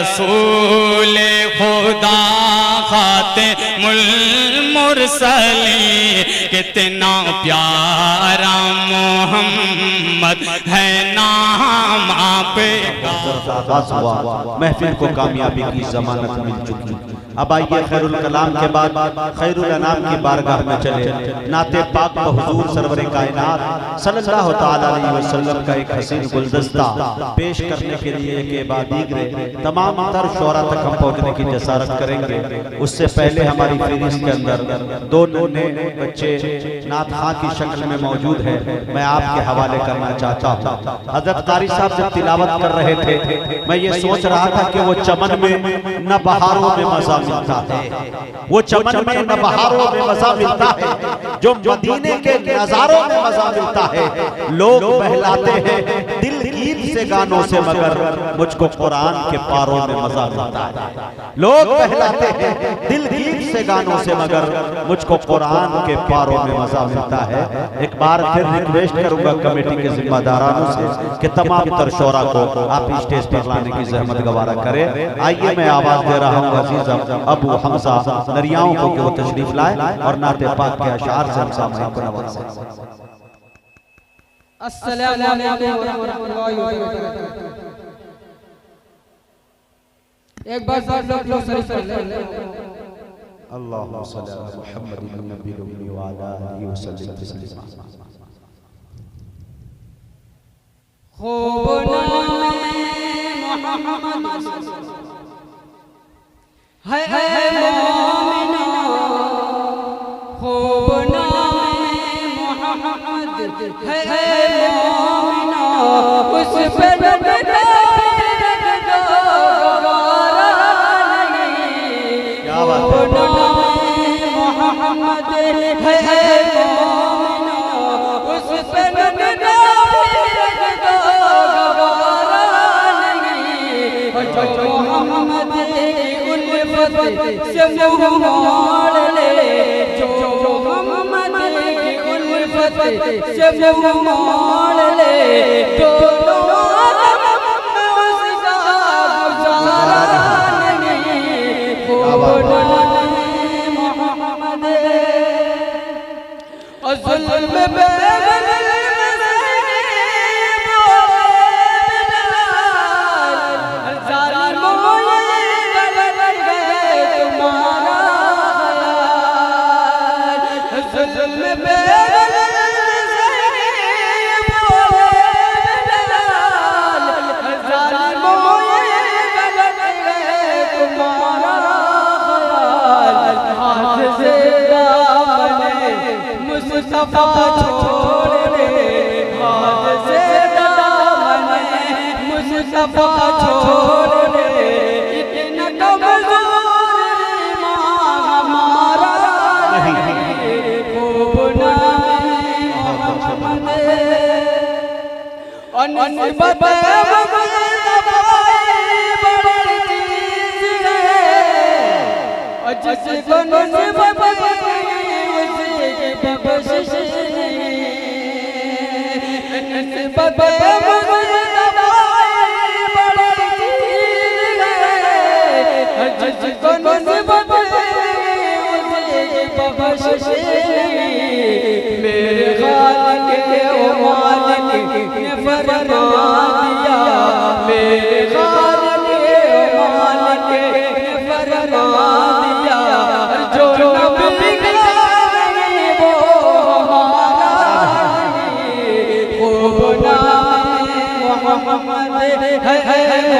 रसूल खुदा खातिमुल मुरसलीन, कितना प्यारा मोहम्मद है नाम आपका। महफिल को कामयाबी की जमानत मिल चुकी। अब आइए खैरुल कलाम के बाद खैरुल अनाम की बारगाह में चले। नाते पाक हुजूर सरवर कायनात सल्लल्लाहु तआला अलैहि वसल्लम का एक हसीन गुलदस्ता पेश करने के लिए के बाद तमाम तर शोरा तक हम पहुंचने की जसारत करेंगे। उससे पहले हमारी फेरिस्त के अंदर दो नन्हे बच्चे नात खां की शक्ल में मौजूद है, मैं आपके हवाले करना चाहता हूँ। हजरत कारी साहब जब तिलावत कर रहे थे, मैं ये सोच रहा था कि वो चमन में न बहारों में मजा मिलता है, वो चमन में न बहारों में मजा मिलता है, जो मदीने के नजारों में मजा मिलता है। लोग बहलाते हैं दिल गीत से गानों से, मगर मुझको कुरान के पारों में मजा मिलता है। लोग बहलाते हैं दिल गीत से गानों से, मगर मुझको कुरान के पारों में मजा मिलता है। एक बार फिर रिक्वेस्ट करूंगा कमेटी के जिम्मेदारानों से कि तमाम तर शोरा को आप स्टेज पर लाने की जहमत गवारा करें। आइए मैं आवाज दे रहा हूँ अजीज अबू हमजा नरियाओं को कि वो तशरीफ लाए और नाते पाक के अशार से हम सामने को नवाजें। अस्सलामु अलैकुम व रहमतुल्लाहि व बरकातहू। एक बार सब लोग शरीफ पढ़ लें। अल्लाहुम्मा सल्ली अला मुहम्मदिन नबिय्यिल उम्मी व अला आलिहि व सल्लिम तस्लीमा। खूब नामे मोहम्मद है मोमिनो, खूब नामे मोहम्मद है मोमिनो, उस पे मोहम्मद है मोमिनो, उस पे मोहम्मद से मुँह मोड़ ले, जो मोहम्मद उल्फत से मुँह मोड़ ले, दोनों उसका गुजारा नहीं। मोहम्मद और जुल्म मुस्तफा छोड़ दे, हाथ से दामन मुस्तफा छोड़ दे, इतना कमजोर हमारा नहीं। खूब नामे मोहम्मद और निस्बत बड़ी चीज है, और जिसको निस्बत बख्शिश निस्बत बड़ी चीज है, जिसको निस्बत बख्शिश। मेरे खालिक ओ मालिक ने फरमा दिया, मेरे खालिक ओ मालिक ने फरमा दिया, जो नबी मोहम्मद है